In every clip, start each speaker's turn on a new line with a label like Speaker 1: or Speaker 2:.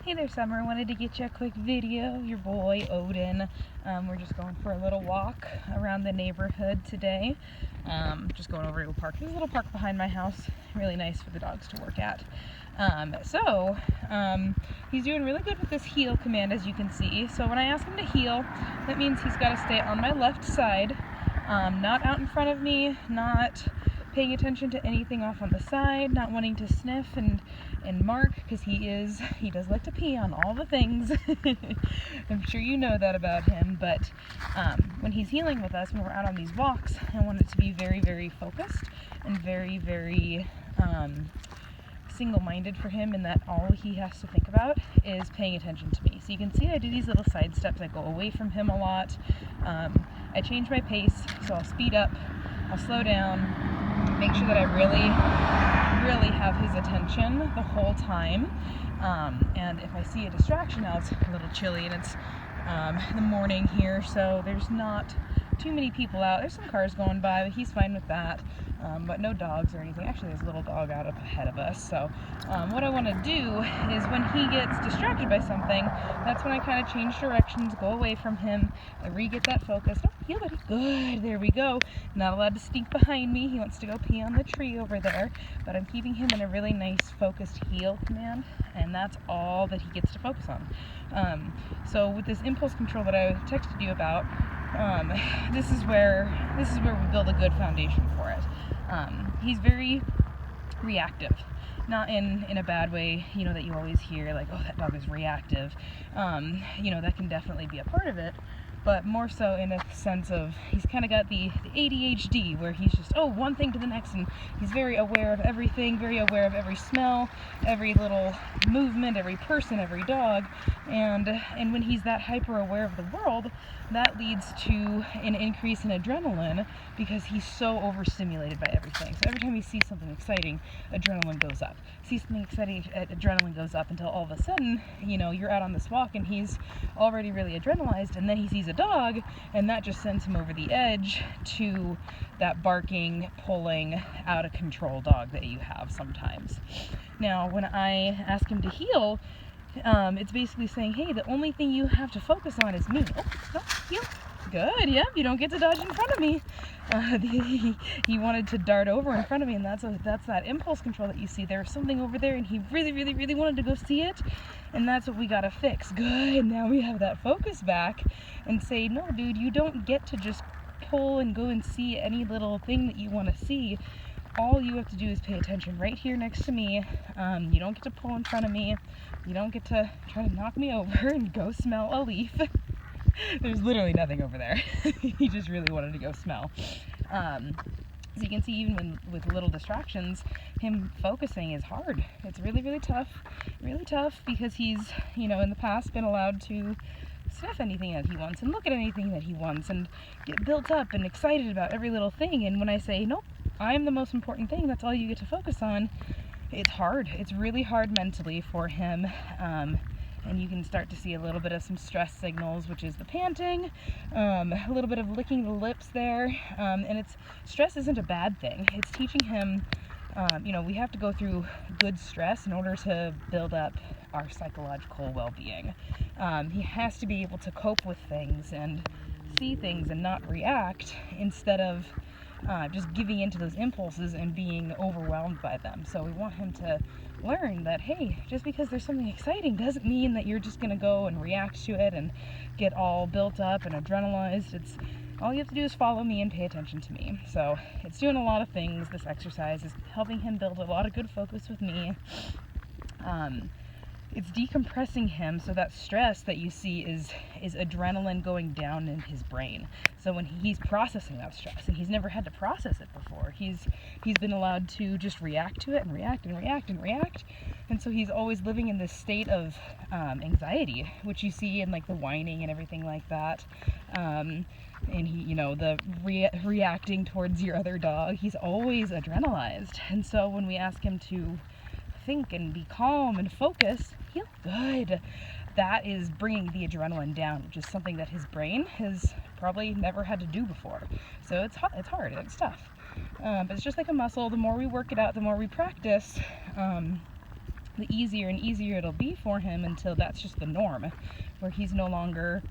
Speaker 1: Hey there, Summer. Wanted to get you a quick video. Your boy, Odin. We're just going for a little walk around the neighborhood today. Just going over to a park. There's a little park behind my house. Really nice for the dogs to work at. He's doing really good with this heel command, as you can see. So when I ask him to heel, that means he's got to stay on my left side, not out in front of me, not paying attention to anything off on the side, not wanting to sniff and mark, because he does like to pee on all the things. I'm sure you know that about him, but when he's healing with us, when we're out on these walks, I want it to be very, very focused and very, very single-minded for him, in that all he has to think about is paying attention to me. So you can see I do these little side steps. I go away from him a lot. I change my pace, so I'll speed up, I'll slow down, make sure that I really have his attention the whole time. And if I see a distraction, now it's a little chilly and it's the morning here, so there's not too many people out. There's some cars going by, but he's fine with that. But no dogs or anything. Actually, there's a little dog out up ahead of us. So what I want to do is, when he gets distracted by something, that's when I kind of change directions, go away from him, I re-get that focus. Oh, heel, buddy. Good. There we go. Not allowed to sneak behind me. He wants to go pee on the tree over there. But I'm keeping him in a really nice focused heel command, and that's all that he gets to focus on. So with this impulse control that I texted you about, this is where we build a good foundation for it. He's very reactive, not in a bad way, that you always hear, like, oh, that dog is reactive. That can definitely be a part of it, but more so in a sense of, he's kind of got the ADHD, where he's just, one thing to the next, and he's very aware of everything, very aware of every smell, every little movement, every person, every dog, and when he's that hyper aware of the world, that leads to an increase in adrenaline, because he's so overstimulated by everything. So every time he sees something exciting, adrenaline goes up. Sees something exciting, adrenaline goes up, until all of a sudden, you're out on this walk and he's already really adrenalized, and then he sees a dog, and that just sends him over the edge to that barking, pulling, out of control dog that you have sometimes. Now, when I ask him to heel, it's basically saying, hey, the only thing you have to focus on is me. Oh, no, heel. Good, yeah, you don't get to dodge in front of me. He wanted to dart over in front of me, and that's that impulse control that you see. There was something over there, and he really, really, really wanted to go see it, and that's what we gotta fix. Good, now we have that focus back, and say, no, dude, you don't get to just pull and go and see any little thing that you want to see. All you have to do is pay attention right here next to me. You don't get to pull in front of me. You don't get to try to knock me over and go smell a leaf. There's literally nothing over there. He just really wanted to go smell. So you can see, even with little distractions, him focusing is hard. It's really, really tough, because he's, in the past been allowed to sniff anything that he wants and look at anything that he wants and get built up and excited about every little thing. And when I say, nope, I'm the most important thing, that's all you get to focus on, it's hard. It's really hard mentally for him. And you can start to see a little bit of some stress signals, which is the panting, a little bit of licking the lips there. And stress isn't a bad thing. It's teaching him, we have to go through good stress in order to build up our psychological well-being. He has to be able to cope with things and see things and not react, instead of just giving into those impulses and being overwhelmed by them. So we want him to learn that, hey, just because there's something exciting doesn't mean that you're just going to go and react to it and get all built up and adrenalized. It's all you have to do is follow me and pay attention to me. So it's doing a lot of things. This exercise is helping him build a lot of good focus with me. It's decompressing him, so that stress that you see is adrenaline going down in his brain. So when he's processing that stress, and he's never had to process it before, he's been allowed to just react to it and react and react and react, and so he's always living in this state of anxiety, which you see in, like, the whining and everything like that. And he, the reacting towards your other dog, he's always adrenalized. And so when we ask him to think and be calm and focus, he'll good. That is bringing the adrenaline down, which is something that his brain has probably never had to do before. So it's hard, it's tough. But it's just like a muscle. The more we work it out, the more we practice, the easier and easier it'll be for him until that's just the norm, where he's no longer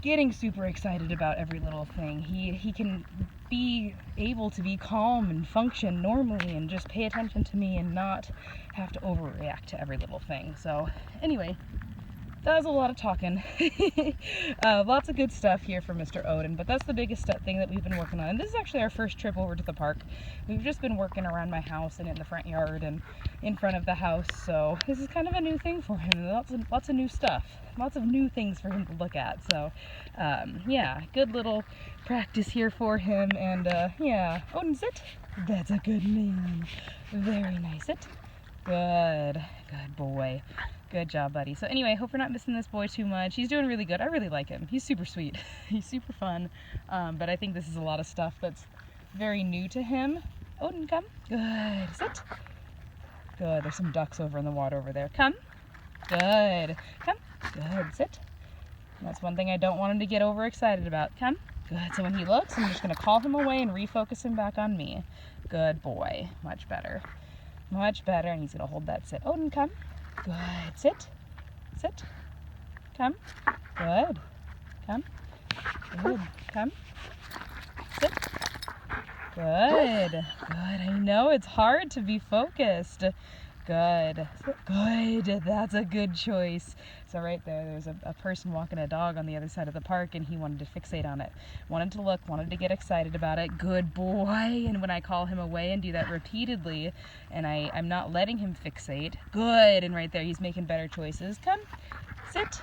Speaker 1: getting super excited about every little thing. He can be able to be calm and function normally and just pay attention to me and not have to overreact to every little thing. So anyway, that was a lot of talking. Lots of good stuff here for Mr. Odin, but that's the biggest thing that we've been working on. And this is actually our first trip over to the park. We've just been working around my house and in the front yard and in front of the house, so this is kind of a new thing for him. Lots of new stuff. Lots of new things for him to look at. So, yeah, good little practice here for him. And, yeah, Odin, sit. That's a good man. Very nice. Sit. Good. Good boy. Good job, buddy. So anyway, hope we're not missing this boy too much. He's doing really good. I really like him. He's super sweet. He's super fun. But I think this is a lot of stuff that's very new to him. Odin, come. Good. Sit. Good. There's some ducks over in the water over there. Come. Good. Come. Good. Sit. And that's one thing I don't want him to get overexcited about. Come. Good. So when he looks, I'm just going to call him away and refocus him back on me. Good boy. Much better. Much better. And he's going to hold that sit. Odin, come. Good. Sit. Sit. Come. Good. Come. Good. Come. Sit. Good. Good. I know it's hard to be focused. Good. Good. That's a good choice. So right there's a person walking a dog on the other side of the park, and he wanted to fixate on it. Wanted to look, wanted to get excited about it. Good boy. And when I call him away and do that repeatedly, and I'm not letting him fixate, good. And right there, he's making better choices. Come. Sit.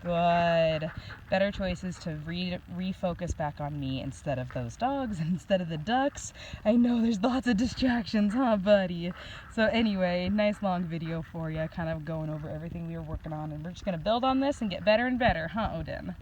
Speaker 1: Good. Better choices to refocus back on me instead of those dogs and instead of the ducks. I know there's lots of distractions, huh, buddy? So anyway, nice long video for you, kind of going over everything we were working on, and we're just going to build on this and get better and better, huh, Odin?